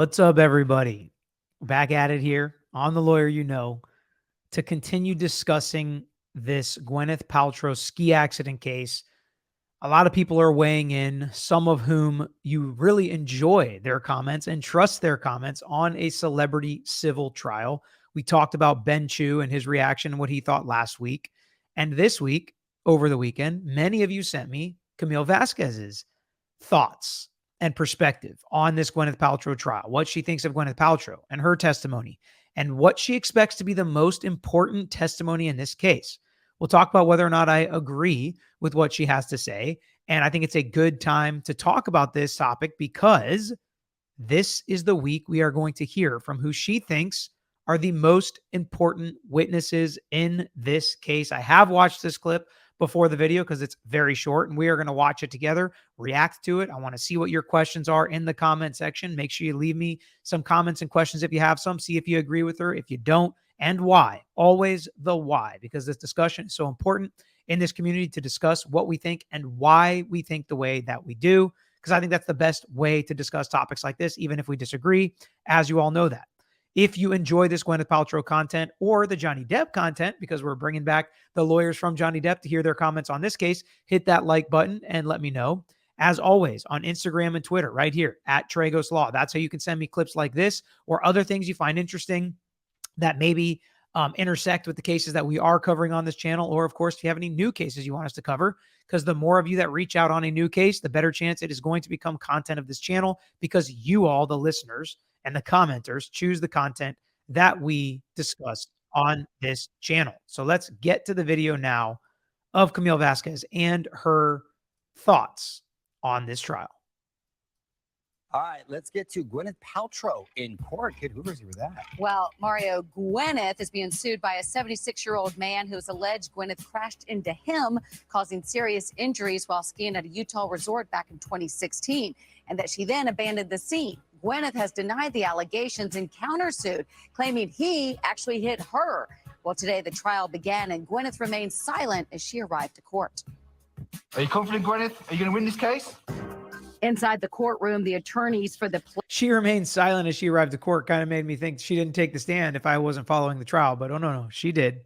What's up, everybody? Back at it here on The Lawyer You Know to continue discussing this Gwyneth Paltrow ski accident case. A lot of people are weighing in, some of whom you really enjoy their comments and trust their comments on a celebrity civil trial. We talked about Ben Chu and his reaction and what he thought last week. And this week, over the weekend, many of you sent me Camille Vasquez's thoughts and perspective on this Gwyneth Paltrow trial, what she thinks of Gwyneth Paltrow and her testimony, and what she expects to be the most important testimony in this case. We'll talk about whether or not I agree with what she has to say. And I think it's a good time to talk about this topic because this is the week we are going to hear from who she thinks are the most important witnesses in this case. I have watched this clip before the video because it's very short and we are going to watch it together, react to it. I want to see what your questions are in the comment section. Make sure you leave me some comments and questions if you have some. See if you agree with her. If you don't, and why. Always the why, because this discussion is so important in this community to discuss what we think and why we think the way that we do, because I think that's the best way to discuss topics like this, even if we disagree, as you all know that. If you enjoy this Gwyneth Paltrow content or the Johnny Depp content, because we're bringing back the lawyers from Johnny Depp to hear their comments on this case, hit that like button and let me know. As always, on Instagram and Twitter, right here at Tragos Law. That's how you can send me clips like this or other things you find interesting that maybe intersect with the cases that we are covering on this channel. Or, of course, if you have any new cases you want us to cover, because the more of you that reach out on a new case, the better chance it is going to become content of this channel, because you all, the listeners and the commenters, choose the content that we discuss on this channel. So let's get to the video now of Camille Vasquez and her thoughts on this trial. All right, let's get to Gwyneth Paltrow in court. Kid Hoovers, you were that. Well, Mario, Gwyneth is being sued by a 76-year-old man who's alleged Gwyneth crashed into him, causing serious injuries while skiing at a Utah resort back in 2016, and that she then abandoned the scene. Gwyneth has denied the allegations and countersued, claiming he actually hit her. Well, today the trial began, and Gwyneth remained silent as she arrived to court. Are you confident, Gwyneth? Are you going to win this case? Inside the courtroom, the attorneys for the She remained silent as she arrived to court. Kind of made me think she didn't take the stand if I wasn't following the trial, but oh no, she did.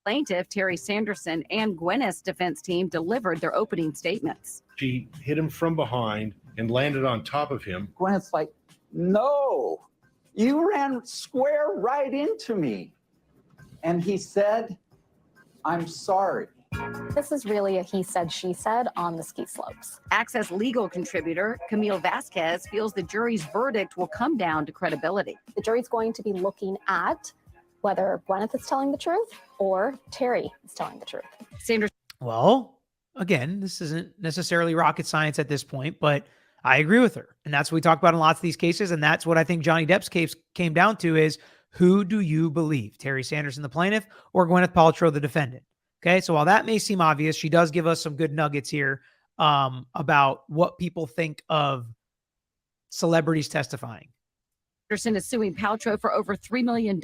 Plaintiff, Terry Sanderson, and Gwyneth's defense team delivered their opening statements. She hit him from behind and landed on top of him. Gwyneth's like, no, you ran square right into me. And he said, I'm sorry. This is really a he said, she said on the ski slopes. Access legal contributor Camille Vasquez feels the jury's verdict will come down to credibility. The jury's going to be looking at whether Gwyneth is telling the truth or Terry is telling the truth. Sanders. Well, again, this isn't necessarily rocket science at this point, but I agree with her. And that's what we talk about in lots of these cases. And that's what I think Johnny Depp's case came down to is, who do you believe? Terry Sanderson, the plaintiff, or Gwyneth Paltrow, the defendant? Okay, so while that may seem obvious, she does give us some good nuggets here about what people think of celebrities testifying. Anderson is suing Paltrow for over $3 million,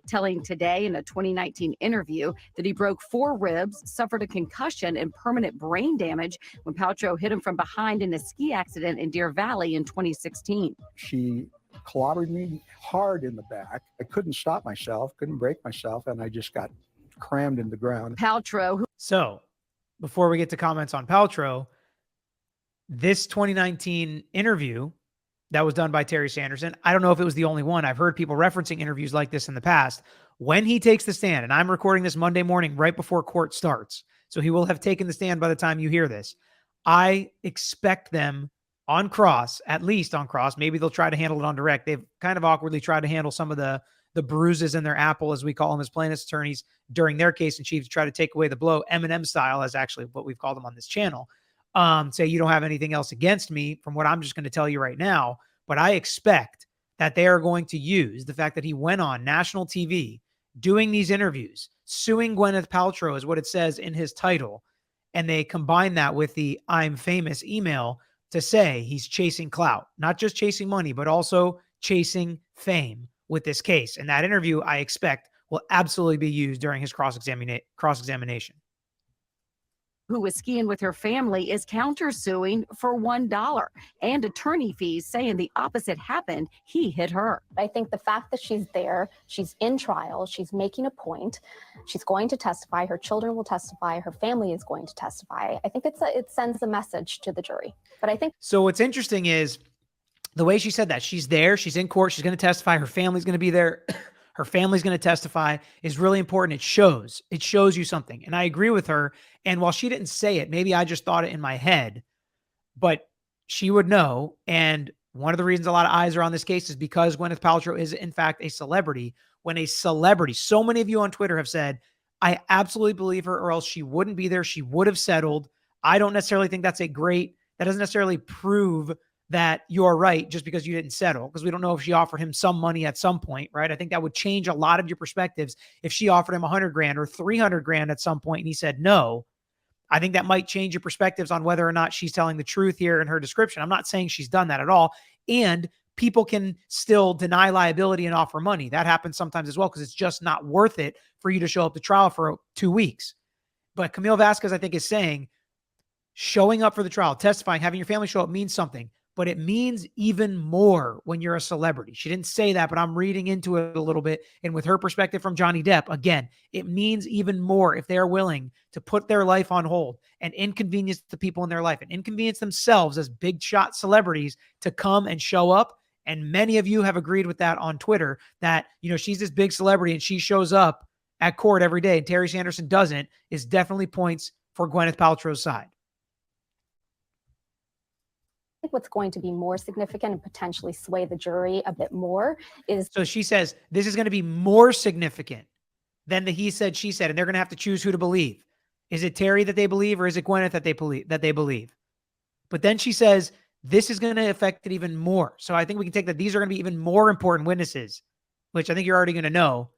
telling Today in a 2019 interview that he broke 4 ribs, suffered a concussion, and permanent brain damage when Paltrow hit him from behind in a ski accident in Deer Valley in 2016. She clobbered me hard in the back. I couldn't stop myself, couldn't break myself, and I just got crammed in the ground. Paltrow. So before we get to comments on Paltrow, this 2019 interview that was done by Terry Sanderson, I don't know if it was the only one. I've heard people referencing interviews like this in the past. When he takes the stand, and I'm recording this Monday morning right before court starts, so he will have taken the stand by the time you hear this, I expect them on cross, at least on cross, maybe they'll try to handle it on direct. They've kind of awkwardly tried to handle some of the bruises in their apple, as we call them as plaintiffs' attorneys, during their case in chief to try to take away the blow. Eminem style is actually what we've called them on this channel. Say you don't have anything else against me from what I'm just going to tell you right now, but I expect that they are going to use the fact that he went on national TV doing these interviews, suing Gwyneth Paltrow is what it says in his title, and they combine that with the I'm famous email to say he's chasing clout, not just chasing money, but also chasing fame with this case. And that interview, I expect, will absolutely be used during his cross-examination. who was skiing with her family, is countersuing for $1 and attorney fees, saying the opposite happened. He hit her. I think the fact that she's there, she's in trial, she's making a point, she's going to testify, her children will testify, her family is going to testify. I think it sends a message to the jury. But I think So what's interesting is the way she said that. She's there, she's in court, she's going to testify, her family's going to be there. Her family's going to testify is really important. It shows you something. And I agree with her. And while she didn't say it, maybe I just thought it in my head, but she would know. And one of the reasons a lot of eyes are on this case is because Gwyneth Paltrow is in fact a celebrity. When a celebrity, so many of you on Twitter have said, I absolutely believe her or else she wouldn't be there. She would have settled. I don't necessarily think that doesn't necessarily prove that you're right just because you didn't settle, because we don't know if she offered him some money at some point, right? I think that would change a lot of your perspectives if she offered him $100,000 or $300,000 at some point and he said no. I think that might change your perspectives on whether or not she's telling the truth here in her description. I'm not saying she's done that at all. And people can still deny liability and offer money. That happens sometimes as well because it's just not worth it for you to show up to trial for 2 weeks. But Camille Vasquez, I think, is saying showing up for the trial, testifying, having your family show up means something. But it means even more when you're a celebrity. She didn't say that, but I'm reading into it a little bit. And with her perspective from Johnny Depp, again, it means even more if they're willing to put their life on hold and inconvenience the people in their life and inconvenience themselves as big shot celebrities to come and show up. And many of you have agreed with that on Twitter that, she's this big celebrity and she shows up at court every day and Terry Sanderson doesn't, is definitely points for Gwyneth Paltrow's side. I think what's going to be more significant and potentially sway the jury a bit more is. So she says this is going to be more significant than the he said, she said, and they're going to have to choose who to believe. Is it Terry that they believe or is it Gwyneth that they believe? But then she says this is going to affect it even more. So I think we can take that these are going to be even more important witnesses, which I think you're already going to know.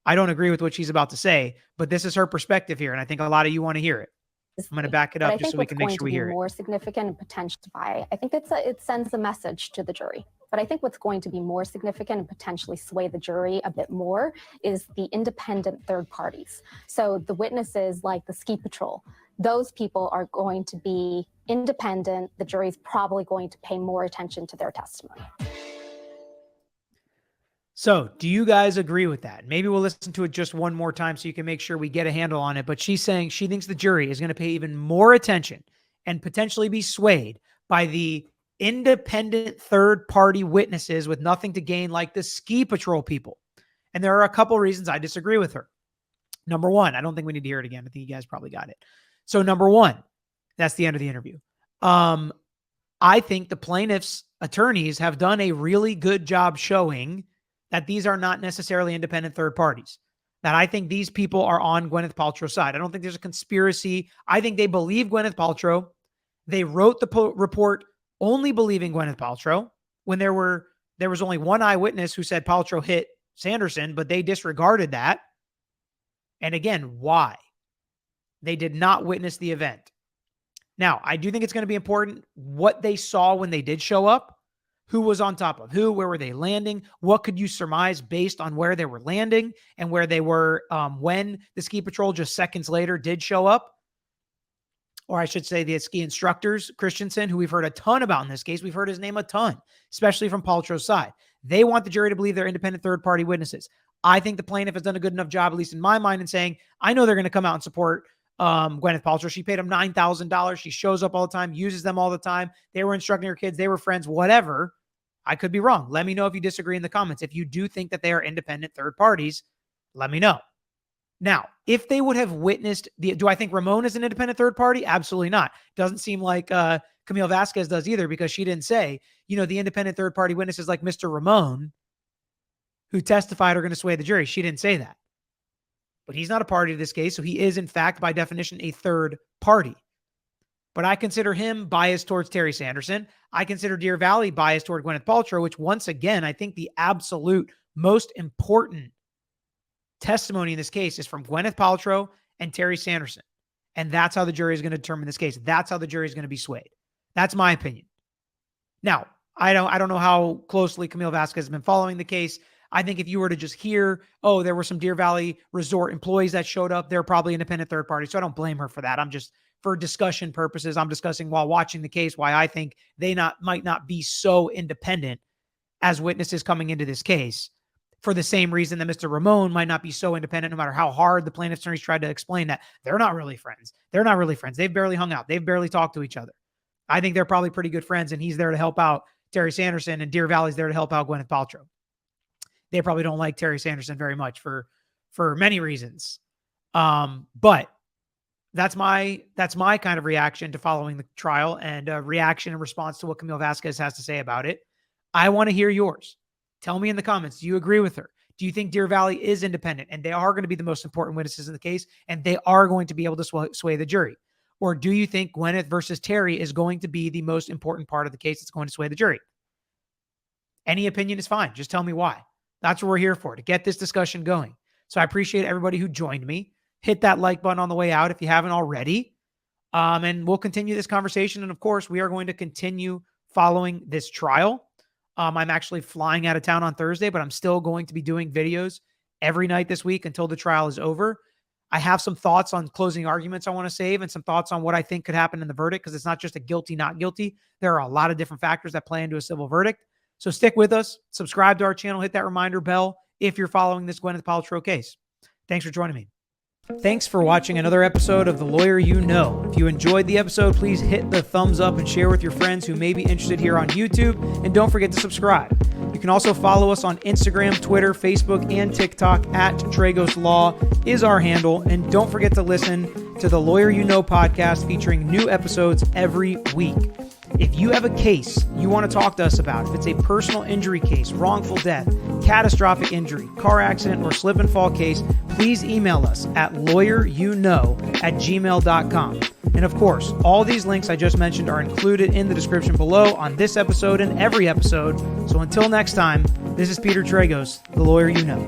I don't agree with what she's about to say, but this is her perspective here, and I think a lot of you want to hear it. I'm going to back it up just so we can make sure we hear it. More significant and potentially, I think it sends a message to the jury. But I think what's going to be more significant and potentially sway the jury a bit more is the independent third parties. So the witnesses like the ski patrol, those people are going to be independent. The jury's probably going to pay more attention to their testimony. So do you guys agree with that? Maybe we'll listen to it just one more time so you can make sure we get a handle on it. But she's saying she thinks the jury is going to pay even more attention and potentially be swayed by the independent third-party witnesses with nothing to gain, like the ski patrol people. And there are a couple reasons I disagree with her. Number one, I don't think we need to hear it again. I think you guys probably got it. So number one, that's the end of the interview. I think the plaintiff's attorneys have done a really good job showing that these are not necessarily independent third parties, that I think these people are on Gwyneth Paltrow's side. I don't think there's a conspiracy. I think they believe Gwyneth Paltrow. They wrote the report only believing Gwyneth Paltrow when there was only one eyewitness who said Paltrow hit Sanderson, but they disregarded that. And again, why? They did not witness the event. Now, I do think it's going to be important what they saw when they did show up. Who was on top of who? Where were they landing? What could you surmise based on where they were landing and where they were when the ski patrol just seconds later did show up? Or I should say the ski instructors, Christensen, who we've heard a ton about in this case. We've heard his name a ton, especially from Paltrow's side. They want the jury to believe they're independent third-party witnesses. I think the plaintiff has done a good enough job, at least in my mind, in saying, I know they're going to come out and support Gwyneth Paltrow. She paid him $9,000. She shows up all the time, uses them all the time. They were instructing her kids. They were friends, whatever. I could be wrong. Let me know if you disagree in the comments. If you do think that they are independent third parties, let me know. Now, if they would have witnessed do I think Ramon is an independent third party? Absolutely not. Doesn't seem like Camille Vasquez does either, because she didn't say, the independent third party witnesses like Mr. Ramon who testified are going to sway the jury. She didn't say that. But he's not a party to this case, so he is, in fact, by definition, a third party. But I consider him biased towards Terry Sanderson. I consider Deer Valley biased toward Gwyneth Paltrow, which, once again, I think the absolute most important testimony in this case is from Gwyneth Paltrow and Terry Sanderson. And that's how the jury is going to determine this case. That's how the jury is going to be swayed. That's my opinion. Now, I don't know how closely Camille Vasquez has been following the case. I think if you were to just hear, oh, there were some Deer Valley Resort employees that showed up, they're probably independent third party. So I don't blame her for that. I'm just, for discussion purposes, I'm discussing while watching the case why I think they might not be so independent as witnesses coming into this case, for the same reason that Mr. Ramon might not be so independent, no matter how hard the plaintiff's attorneys tried to explain that they're not really friends. They're not really friends. They've barely hung out. They've barely talked to each other. I think they're probably pretty good friends, and he's there to help out Terry Sanderson, and Deer Valley's there to help out Gwyneth Paltrow. They probably don't like Terry Sanderson very much for many reasons. But that's my kind of reaction to following the trial, and a reaction in response to what Camille Vasquez has to say about it. I want to hear yours. Tell me in the comments, do you agree with her? Do you think Deer Valley is independent and they are going to be the most important witnesses in the case and they are going to be able to sway the jury? Or do you think Gwyneth versus Terry is going to be the most important part of the case that's going to sway the jury? Any opinion is fine. Just tell me why. That's what we're here for, to get this discussion going. So I appreciate everybody who joined me. Hit that like button on the way out if you haven't already. And we'll continue this conversation. And of course, we are going to continue following this trial. I'm actually flying out of town on Thursday, but I'm still going to be doing videos every night this week until the trial is over. I have some thoughts on closing arguments I want to save, and some thoughts on what I think could happen in the verdict, because it's not just a guilty, not guilty. There are a lot of different factors that play into a civil verdict. So stick with us, subscribe to our channel, hit that reminder bell if you're following this Gwyneth Paltrow case. Thanks for joining me. Thanks for watching another episode of The Lawyer You Know. If you enjoyed the episode, please hit the thumbs up and share with your friends who may be interested here on YouTube. And don't forget to subscribe. You can also follow us on Instagram, Twitter, Facebook, and TikTok at Tragos Law is our handle. And don't forget to listen to the Lawyer You Know podcast, featuring new episodes every week. If you have a pase you want to talk to us about, if it's a personal injury case, wrongful death, catastrophic injury, car accident, or slip and fall case, please email us at lawyeryouknow@gmail.com. And of course, all these links I just mentioned are included in the description below on this episode and every episode. So until next time, this is Peter Tragos, the Lawyer You Know.